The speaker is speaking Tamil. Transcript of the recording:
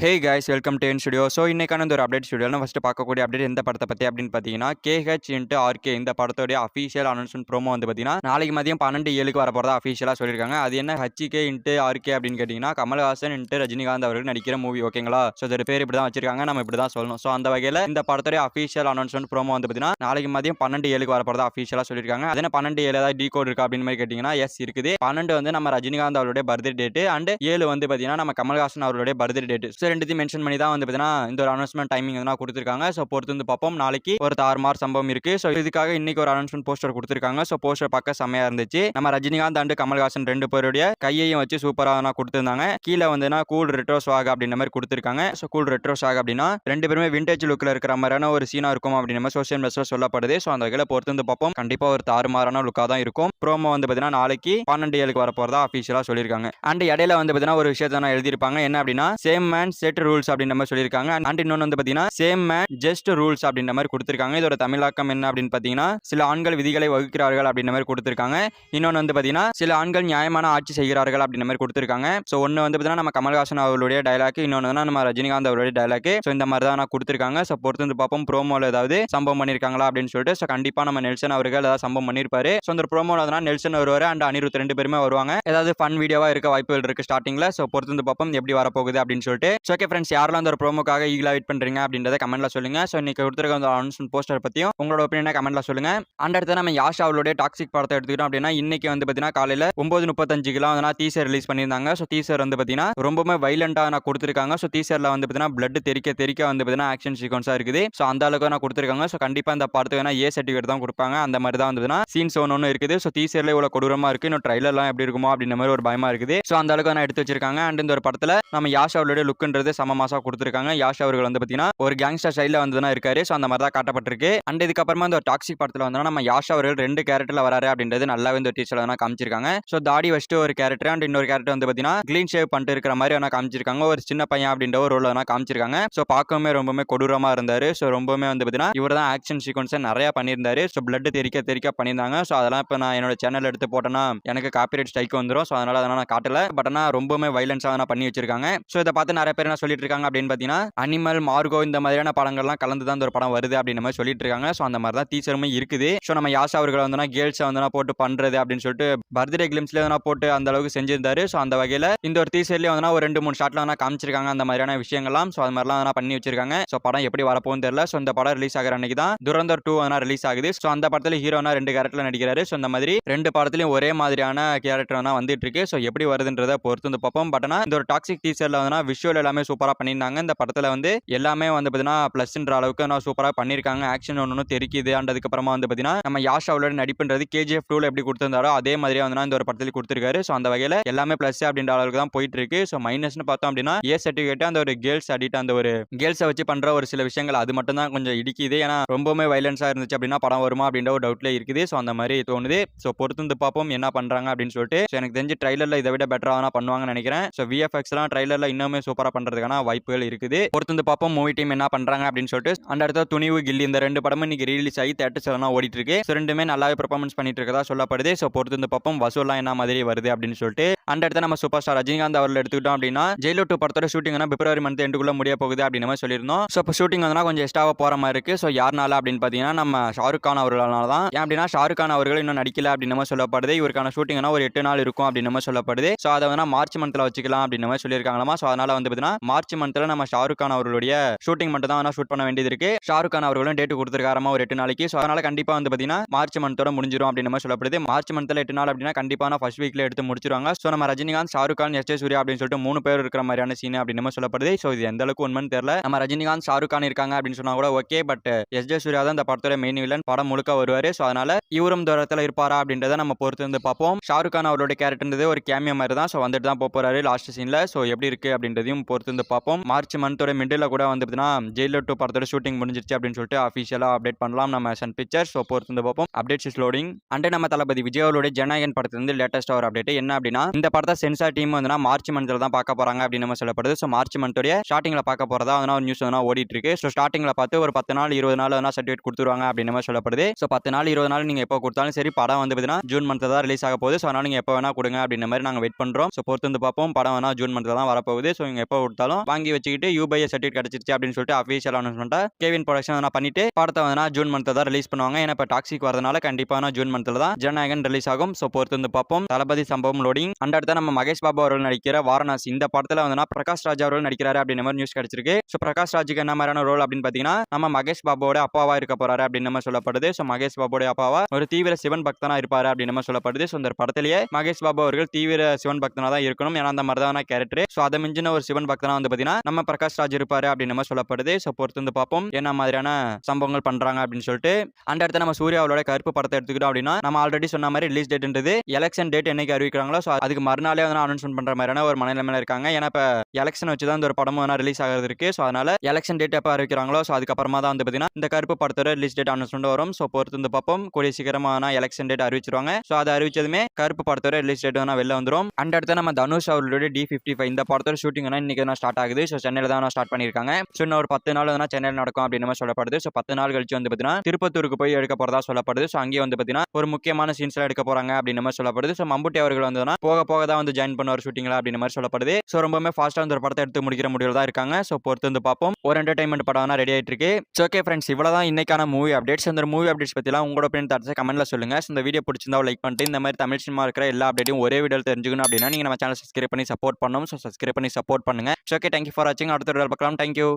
Hey guys welcome to N studio. So இன்னைக்கான ஒரு அப்டேட் ஸ்டுடியோவில் ஃபஸ்ட்டு பார்க்கக்கூடிய அப்டேட் எந்த படத்தை பற்றி அப்படின்னு பார்த்தீங்கன்னா KH*RK இந்த படத்தோடைய அஃபீஷியல் அனௌன்ஸ்மெண்ட் ப்ரோமோ வந்து பார்த்தீங்கன்னா நாளைக்கு மதியம் 12:07 வர போகிறதா அஃபீஷியலாக சொல்லியிருக்காங்க. அது என்ன HK*RK அப்படின்னு கேட்டிங்கன்னா கமல்ஹாசன் ரஜினிகாந்த் அவர்கள் நடிக்கிற மூவி, ஓகேங்களா? ஸோ இதோட பேர் இப்படி தான் வச்சிருக்காங்க, நம்ம இப்படி தான் சொல்லணும். ஸோ அந்த வகையில் இந்த படத்தோடைய அஃபீஷியல் அனௌன்ஸ்மெண்ட் ப்ரோமோ வந்து பார்த்தீங்கன்னா நாளைக்கு மதியம் 12:07 வர போகிறதா அஃபீஷியலாக சொல்லியிருக்காங்க. அது என்ன 12:07 ஏதாவது டீ கோட் இருக்கா அப்படின்னு மாதிரி கேட்டிங்கன்னா எஸ் இருக்குது. 12 வந்து நம்ம ரஜினிகாந்த் அவருடைய பர்த்டே டேட்டு அண்ட் 7 வந்து பார்த்தீங்கன்னா நம்ம கமல்ஹாசன் அவருடைய பர்த்டே டேட்டு. ஸோ ரெண்டுத்தையும் மென்ஷன் பண்ணி தான் வந்து பார்த்தீங்கன்னா இந்த ஒரு அனௌன்ஸ்மெண்ட் டைமிங் வந்து கொடுத்துருக்காங்க. ஸோ பொறுத்து வந்து பார்ப்போம். நாளைக்கு ஒரு தாறுமாறு சம்பவம் இருக்கு. ஸோ இதுக்காக இன்னைக்கு ஒரு அனௌன்ஸ்மெண்ட் போஸ்டர் கொடுத்துருக்காங்க. ஸோ போஸ்டர் பார்க்க செம்மையா இருந்துச்சு. நம்ம ரஜினிகாந்த் அண்ட் கமல்ஹாசன் ரெண்டு பேருடைய கையையும் வச்சு சூப்பராக கொடுத்துருந்தாங்க. கீழே வந்து கூல் ரெட்ரோ ஸ்வாக் அப்படின்ற மாதிரி கொடுத்துருக்காங்க. ஸோ கூல் ரெட்ரோ ஸ்வாக் அப்படின்னா ரெண்டு பேருமே விண்டேஜ் லுக்கில் இருக்கிற மாதிரியான ஒரு சீனா இருக்கும் அப்படின்ற மாதிரி சோசியல் மீடியாவில் சொல்லப்படுது. ஸோ அந்த வகையில் பொறுத்து வந்து பார்ப்போம். கண்டிப்பா ஒரு தாறுமாறான லுக்காக தான் இருக்கும். ப்ரோமோ வந்து பார்த்தீங்கன்னா நாளைக்கு 12:07 வர போறதா அஃபீஷியலாக சொல்லியிருக்காங்க. அண்ட் இடையில வந்து பார்த்தீங்கன்னா ஒரு விஷயத்தை நான் எழுதியிருப்பாங்க. என்ன அப்படின்னா சேம் மேன் செட் ரூல்ஸ் அப்படின்ற மாதிரி சொல்லியிருக்காங்க. அண்ட் இன்னொன்று வந்து பார்த்தீங்கன்னா சேம் மேன் ஜஸ்ட் ரூல்ஸ் அப்படின்ற மாதிரி கொடுத்துருக்காங்க. இதோட தமிழாக்கம் என்ன அப்படின்னு பார்த்தீங்கன்னா சில ஆண்கள் விதிகளை வகுக்கிறார்கள் அப்படின்ற மாதிரி கொடுத்துருக்காங்க. இன்னொன்று வந்து பார்த்தீங்கன்னா சில ஆண்கள் நியாயமான ஆட்சி செய்கிறார்கள் அப்படின்ற மாதிரி கொடுத்துருக்காங்க. ஸோ ஒன்று வந்து பார்த்தீங்கன்னா நம்ம கமல்ஹாசன் அவர்களுடைய டைலாக், இன்னொன்று நம்ம ரஜினிகாந்த் அவருடைய டைலாக். ஸோ இந்த மாதிரி தான் நான் கொடுத்துருக்காங்க. ஸோ பொறுத்து வந்து பார்ப்போம் ப்ரோமோல ஏதாவது சம்பவம் பண்ணியிருக்காங்களா அப்படின்னு சொல்லிட்டு. ஸோ கண்டிப்பாக நம்ம நெல்சன் அவர்கள் ஏதாவது சம்பவம் பண்ணியிருப்பாரு. ஸோ அந்த ப்ரோமோல தான் நெல்சன் வருவார் அண்ட் அனிருத் ரெண்டு பேருமே வருவாங்க. ஏதாவது ஃபன் வீடியோவா இருக்க வாய்ப்புகள் இருக்கு ஸ்டார்டிங்ல. ஸோ பொறுத்து வந்து பார்ப்போம் எப்படி வரப்போகுது அப்படின்னு சொல்லிட்டு. ஓகே ஃப்ரெண்ட்ஸ், யாரெல்லாம் அந்த ப்ரோமோக்காக ஈகலா வெயிட் பண்றீங்க அப்படின்றத கமெண்ட்ல சொல்லுங்க. ஸோ இன்னைக்கு கொடுத்துருக்க அந்த அனௌன்ஸ்மெண்ட் போஸ்டர் பத்தியும் உங்களோட ஒப்பீனியனை கமெண்ட்ல சொல்லுங்க. அண்ட் அடுத்து நம்ம யாஷா அவளுடைய டாக்ஸிக் படத்தை எடுத்துக்கிட்டோம் அப்படின்னா இன்னைக்கு வந்து பார்த்தீங்கன்னா காலையில் 9:35 வந்து டீசர் ரிலீஸ் பண்ணியிருந்தாங்க. ஸோ டீசர் வந்து பார்த்தீங்கன்னா ரொம்பவே வைலண்டா நான் கொடுத்துருக்காங்க. ஸோ டீசர்ல வந்து பார்த்தீங்கன்னா பிளட் தெறிக்க வந்து பார்த்தீங்கன்னா ஆக்ஷன் சீக்வன்ஸா இருக்குது. ஸோ அந்த அளவுக்கு நான் கொடுத்துருக்காங்க. ஸோ கண்டிப்பா இந்த படத்துக்கு ஏ சர்டிஃபிகேட் தான் கொடுப்பாங்க. அந்த மாதிரி தான் வந்து சீன்ஸ் ஒன்று இருக்குது. ஸோ டீசர்ல இவ்வளவு கொடூரமா இருக்கு, இன்னும் ட்ரைலர்லாம் எப்படி இருக்குமோ அப்படின்ற மாதிரி ஒரு பயமா இருக்குது. ஸோ அந்த அளவுக்கு நான் எடுத்து வச்சிருக்காங்க. அண்ட் இந்த ஒரு படத்துல நம்ம யாஷா அவளுடைய லுக்ன்றது சம மாசா கொடுத்துருக்காங்க. யாஷா அவர்கள் வந்து பார்த்தீங்கன்னா ஒரு கேங்ஸ்டர் ஸ்டைலில் வந்து இருக்காரு. ஸோ அந்த மாதிரி தான் காட்டப்பட்டிருக்கு. அண்ட் இதுக்கப்புறமா இந்த டாக்ஸிக் படத்தில் வந்து நம்ம யாஷா அவர்கள் ரெண்டு கேரக்டர்ல வராரு அப்படின்றது நல்லாவே இந்த டீச்சர்ல தான் காமிச்சிருக்காங்க. ஸோ தாடி வச்சுட்டு ஒரு கேரக்டர் அண்ட் இன்னொரு கேரக்டர் வந்து பார்த்தீங்கன்னா கிளீன் ஷேவ் பண்ணிட்டு இருக்கிற மாதிரி காமிச்சிருக்காங்க. ஒரு சின்ன பையன் அப்படின்ற ஒரு ரோல் காமிச்சிருக்காங்க. ஸோ பார்க்கவே ரொம்பவே கொடூரமா இருந்தாரு. ஸோ ரொம்பவே வந்து பார்த்தீங்கன்னா இவர் தான் ஆக்ஷன் சீக்வன்ஸை நிறைய பண்ணியிருந்தாரு. ஸோ பிளட் தெறிக்க பண்ணியிருந்தாங்க. ஸோ அதெல்லாம் இப்போ நான் என்னோட சேனல் எடுத்து போட்டேன்னா எனக்கு காப்பிரைட் ஸ்ட்ரைக் வந்துடும். ஸோ அதனால அதெல்லாம் நான் காட்டல. பட் ஆனால் ரொம்பவே வைலன்ஸாக பண்ணி வச்சிருக்காங்க. ஸோ இதை பார்த்து நிறைய பேர் என்ன சொல்லிட்டு இருக்காங்க அப்படின்னு பார்த்தீங்கன்னா அனிமல், மார்கோ இந்த மாதிரியான படங்கள்லாம் கலந்து தான் ஒரு படம் வருது அப்படின்னு மாதிரி சொல்லிட்டு இருக்காங்க. ஸோ அந்த மாதிரி தான் டீச்சருமே இருக்குது. ஸோ நம்ம யாஷா அவர்கள் வந்து கேர்ள்ஸை வந்து போட்டு பண்றது அப்படின்னு சொல்லிட்டு பர்த்டே கிளிம்ஸ்ல போட்டு அந்த அளவுக்கு செஞ்சிருந்தாரு. ஸோ அந்த வகையில் இந்த ஒரு டீசர்லேயே வந்து ஒரு 2-3 ஷாட்ல காமிச்சிருக்காங்க அந்த மாதிரியான விஷயங்கள்லாம். ஸோ அது மாதிரிலாம் பண்ணி வச்சிருக்காங்க. ஸோ படம் எப்படி வரப்போகுன்னு தெரியல. ஸோ இந்த படம் ரிலீஸ் ஆகிற அன்னைக்கு தான் துரந்தர் 2 ரிலீஸ் ஆகுது. ஸோ அந்த படத்தில் ஹீரோனா 2 கேரக்டர்ல நடிக்கிறாரு. ஸோ இந்த மாதிரி 2 படத்துலையும் ஒரே மாதிரியான கேரக்டர் வந்துட்டு இருக்கு. ஸோ எப்படி வருதுன்றதை பொறுத்து வந்து பார்ப்போம். பட் ஆனால் இந்த ஒரு டாக்ஸிக் டீசர்ல வந்து விஷுவல் எல்லாமே சூப்பராக பண்ணியிருந்தாங்க. இந்த படத்தில் வந்து எல்லாமே வந்து பார்த்தீங்கன்னா பிளஸ்ன்ற அளவுக்கு நான் சூப்பராக பண்ணியிருக்காங்க. ஆக்ஷன் ஒன்று தெரிக்குது. அண்ட் அதுக்கப்புறமா வந்து பார்த்தீங்கன்னா நம்ம யாஷாவோட நடிப்புன்றது KGF 2 எப்படி கொடுத்திருந்தாரோ அதே மாதிரியே வந்து இந்த ஒரு படத்தில் கொடுத்துருக்காரு. ஸோ அந்த வகையில் எல்லாமே பிளஸ் அப்படின்ற அளவுக்கு தான் போயிட்டு இருக்கு. ஸோ மைனஸ்னு பார்த்தோம் அப்படின்னா ஏ சர்டிஃபிகேட் அந்த ஒரு கேர்ள்ஸ் அடிட் அந்த ஒரு கேர்ள்ஸை வச்சு பண்ற ஒரு சில விஷயங்கள் அது மட்டும் தான் கொஞ்சம் இடிக்குது. ஏன்னா ரொம்பவே வைலன்ஸா இருந்துச்சு அப்படின்னா படம் வருமா அப்படின்ற ஒரு டவுட்ல இருக்குது. ஸோ அந்த மாதிரி தோணுது. ஸோ பொறுத்து வந்து பார்ப்போம் என்ன பண்றாங்க அப்படின்னு சொல்லிட்டு. ஸோ எனக்கு தெரிஞ்சு ட்ரைலர்ல இதை விட பெட்டரா பண்ணுவாங்கன்னு நினைக்கிறேன். ஸோ VFXலாம் ட்ரைலர்ல இன்னுமே சூப்பரா பண்றதுக்கான வாய்ப்புகள் இருக்குது. பொறுத்து வந்து பார்ப்போம் மூவி டீம் என்ன பண்றாங்க அப்படின்னு சொல்லிட்டு. அந்த அடுத்த துணிவு, கில்லி இந்த 2 படமும் இன்னைக்கு ரிலீஸ் ஆகி தேட்டர்ஸ் எல்லாம் ஓடிட்டு இருக்கு. ஸோ ரெண்டுமே நல்லாவே பெர்ஃபார்மன்ஸ் பண்ணிட்டு இருக்கதா சொல்லப்படுது. ஸோ பொறுத்து வந்து பார்ப்போம் வசூல்லாம் என்ன மாதிரி வருது அப்படின்னு சொல்லிட்டு. அந்த அடுத்த நம்ம சூப்பர் ஸ்டார் ரஜினிகாந்த் அவர்கள் எடுத்துக்கிட்டோம் அப்படின்னா ஜெயிலர் 2 படத்தோட ஷூட்டிங் பிப்ரவரி மந்த் எண்டுக்குள்ள முடிய போகுது அப்படின்னு நம்ம சொல்லியிருந்தோம். ஸோ இப்போ ஷூட்டிங் வந்து கொஞ்சம் எக்ஸ்ட்ராவா போற மாதிரி இருக்கு. ஸோ யாருனால அப்படின்னு பார்த்தீங்கன்னா நம்ம ஷாருக் கான் அவர்களால தான். ஏன் அப்படின்னா ஷாருக் கான் அவர்கள் இன்னும் நடிக்கல அப்படின்னு நம்ம சொல்லப்படுது. இவருக்கான ஷூட்டிங் ஒரு 8 நாள் இருக்கும் அப்படின்னு நம்ம சொல்லப்படுது. ஸோ அதை வந்து மார்ச் மந்த்ல வச்சுக்கலாம் அப்படின்னு நம்ம சொல்லியிருக்காங்களாமா. ஸோ அதனால வந்து பார்த்தீங்கன்னா மார்ச் மந்த்ல நம்ம ஷாருக் கான் அவர்களுடைய ஷூட்டிங் மட்டும் தான் ஷூட் பண்ண வேண்டியது இருக்கு. ஷாருக் கான் அவர்களும் டேட் கொடுத்துருக்காரமா ஒரு 8 நாளைக்கு. ஸோ அதனால கண்டிப்பா வந்து பார்த்தீங்கன்னா மார்ச் மந்தோட முடிஞ்சிடும் அப்படின்னு நம்ம சொல்லப்படுது. மார்ச் மந்த்ல 8 நாள் அப்படின்னா கண்டிப்பான ஃபர்ஸ்ட் வீக்ல எடுத்து முடிச்சிருவாங்க. ஸோ நம்ம ரஜினிகாந்த், ஷாருக் கான், எஸ். ஜே. சூர்யா அப்படின்னு சொல்லிட்டு 3 பேர் இருக்கிற மாதிரியான சீன் அப்படின்னு நம்ம சொல்லப்படுது. ஸோ இது எந்த அளவுக்கு உண்மைன்னு தெரியல. நம்ம ரஜினிகாந்த், ஷாருக் கான் இருக்காங்க அப்படின்னு சொன்னா கூட ஓகே. பட் எஸ். ஜே. சூர்யா தான் இந்த படத்தோட மெயின் வில்லன், படம் முழுக்க வருவாரு. ஸோ அதனால இவரும் தூரத்தில் இருப்பாரா அப்படின்றத நம்ம பொறுத்து வந்து பார்ப்போம். ஷாருக் கான் அவரோட கேரக்டர் ஒரு கேமியோ மாதிரி தான். ஸோ வந்துட்டு தான் போறாரு லாஸ்ட் சீன்ல. ஸோ எப்படி இருக்கு அப்படின்றதையும் பொறுத்து வந்து பார்ப்போம். மார்ச் மந்தோட மிடில் கூட வந்து பார்த்தீங்கன்னா ஜெயிலர் 2 படத்தோட ஷூட்டிங் முடிஞ்சிருச்சு அப்படின்னு சொல்லிட்டு அஃபிஷியலா அப்டேட் பண்ணலாம் நம்ம சன் பிக்சர்ஸ். ஸோ பொறுத்து வந்து பார்ப்போம். Updates is loading. அண்ட் நம்ம தளபதி விஜய் அவருடைய ஜனநாயகன் படத்திலிருந்து லேட்டஸ்ட் ஒரு அப்டேட் என்ன அப்படின்னா இந்த படத்தை சென்சார் டீம் வந்து மார்ச் மந்த்ல தான் பார்க்க போறாங்க அப்படின்னு நம்ம சொல்லப்படுது. ஸோ மார்ச் மந்தோட ஸ்டார்டிங்ல பார்க்க போறதா ஒரு நியூஸ் ஓடிட்டு இருக்கு. ஸோ ஸ்டார்டிங்ல பார்த்து ஒரு 10 நாள் 20 நாள் சர்டிஃபிகேட் கொடுத்துருவாங்க அப்படின்னு நம்ம சொல்லப்படுது. ஸோ 10 நாள் 20 நாள் நீங்க எப்போ கொடுத்தாலும் சரி, படம் வந்து பார்த்தீங்கன்னா ஜூன் மந்த்ல தான் ரிலீஸ் ஆக போகுது. ஸோ அதனால நீங்க எப்போ வேணா கொடுங்க அப்படின்ற மாதிரி நாங்கள் வெயிட் பண்றோம். ஸோ பொறுத்து வந்து பார்ப்போம். படம் வேணா ஜூன் மந்த்ல தான் வரப்போகுது. ஸோ நீங்க எப்போ கொடுத்தாலும் வாங்கி வச்சுக்கிட்டு யூபிஐ சர்டிஃபிகேட் கிடைச்சிருச்சு அப்படின்னு சொல்லிட்டு அஃபீஷியல் அனௌன்ஸ்மெண்ட்டா கேவின் ப்ரொடக்ஷன் பண்ணிட்டு படத்தை வந்து ஜூன் மந்த் தான் ரிலீஸ் பண்ணுவாங்க. ஏன்னா இப்போ டாக்ஸிக் வரதுனால கண்டிப்பான ஜூன் மந்த்ல தான் ஜனநாயகன் ரிலீஸ் ஆகும். ஸோ பொறுத்து வந்து பார்ப்போம். தளபதி சம்பவம் லோடிங் அண்ட் அடுத்த நம்ம மகேஷ் பாபு அவர்கள் நடிக்கிற வாரணாசி இந்த படத்துல வந்து பிரகாஷ் ராஜ் அவர்கள் நடிக்கிறாரு அப்படின்ற மாதிரி நியூஸ் கிடைச்சிருக்கு. ஸோ பிரகாஷ் ராஜுக்கு என்ன மாதிரியான ரோல் அப்படின்னு பார்த்தீங்கன்னா நம்ம மகேஷ் பாபுவோட அப்பாவா இருக்க போறாரு அப்படின்னு மாதிரி சொல்லப்படுது. ஸோ மகேஷ் பாபுவோட அப்பாவா ஒரு தீவிர சிவன் பக்தனா இருப்பாரு அப்படின்னு மாதிரி சொல்லப்படுது. ஸோ இந்த படத்திலேயே மகேஷ் பாபு அவர்கள் தீவிர சிவன் பக்தனா தான் இருக்கணும். ஏன்னா அந்த மாதிரி தான் கேரக்டர். ஸோ அதை மிஞ்சின ஒரு சிவன் பக்தனா வந்து பார்த்தீங்கன்னா நம்ம பிரகாஷ் ராஜ் இருப்பாரு அப்படின்னு மாதிரி சொல்லப்படுது. ஸோ பொறுத்து வந்து பார்ப்போம் என்ன மாதிரியான சம்பவங்கள் பண்றாங்க அப்படின்னு சொல்லிட்டு. அண்ட் அடுத்து நம்ம சூர்யா அவரோட கருப்பு படத்தை எடுத்துக்கிட்டோம் அப்படின்னா நம்ம ஆல்ரெடி சொன்ன மாதிரி ரிலீஸ் டேட்ன்றது எலெக்ஷன் டேட் என்னைக்கு அறிவிக்கிறாங்களோ ஸோ அதுக்கு மறுநாளே வந்து அனௌன்ஸ்மெண்ட் பண்ற மாதிரியான ஒரு மனநிலைமையில இருக்காங்க. ஏன்னா இப்போ எலெக்ஷன் வச்சு தான் இந்த ஒரு படமும் ரிலீஸ் ஆகிறது இருக்கு. ஸோ அதனால எலெக்ஷன் டேட் எப்போ அறிவிக்கிறாங்களோ ஸோ அதுக்கப்புறமா தான் வந்து பார்த்தீங்கன்னா இந்த கருப்பு படத்தோட ரிலீஸ் டேட் அனௌன்ஸ்மெண்ட் வரும். ஸோ பொறுத்து வந்து பார்ப்போம். கூடிய சீக்கிரமான எலெக்ஷன் டேட் அறிவிச்சிருவாங்க. ஸோ அதை அறிவிச்சதுமே கருப்பு படத்தோட ரிலீஸ் டேட் வெளில வந்துடும். அண்ட் அடுத்து நம்ம தனுஷ் அவர்களுடைய D55 இந்த படத்தோட ஷூட்டிங் இன்னைக்கு தான் ஸ்டார்ட் ஆகுது. ஸோ சென்னையில் தான் ஸ்டார்ட் பண்ணியிருக்காங்க. ஸோ இன்னும் ஒரு 10 நாள் சென்னையில் நடக்கும் அப்படின்னு மாதிரி சொல்லப்படுது. ஸோ 10 நாள் கழிச்சு வந்து பார்த்தீங்கன்னா திருப்பத்தூருக்கு போய் எடுக்க போறதா சொல்லப்படுது. ஸோ அங்கேயே வந்து பார்த்தீங்கன்னா ஒரு முக்கியமான சீன்ஸ்லாம் எடுக்க போறாங்க அப்படின்னு மாதிரி சொல்லப்படுது. ஸோ மம்புட்டி அவர்கள் வந்து போக போக தான் வந்து ஜாயின் பண்ணுவார் ஷூட்டிங்ல அப்படின்னு மாதிரி சொல்லப்படுது. ஸோ ரொம்பவே ஃபாஸ்ட்டாக வந்து ஒரு படத்தை எடுத்து முடிக்கிற முடிவில் தான் இருக்காங்க. ஸோ பொறுத்து வந்து பார்ப்போம். ஒரு என்டர்டைன்மெண்ட் படம் ரெடி ஆயிட்டு இருக்கு. ஸோ ஓகே ஃப்ரெண்ட்ஸ், இவ்வளவுதான் இன்னைக்கான மூவி அப்டேட்ஸ். இந்த மூவி அப்டேட்ஸ் பத்திலாம் உங்களோட ஒப்பீனியன் தாட்ஸ் கமெண்ட்ல சொல்லுங்க. இந்த வீடியோ பிடிச்சிருந்தா லைக் பண்ணிட்டு இந்த மாதிரி தமிழ் சினிமா இருக்கிற எல்லா அப்டேட்டையும் ஒரே வீடியோவில் தெரிஞ்சுக்கணும் அப்படின்னா நீங்க நம்ம சேனல் சப்ஸ்கிரைப் பண்ணி சப்போர்ட் பண்ணணும். ஸோ சப்ஸ்கிரைப் பண்ணி சப்போர்ட் பண்ணுங்க. ஓகே, தேங்க்யூ ஃபார் வாட்சிங். அடுத்த வீடியோ பார்க்கலாம். தேங்க்யூ.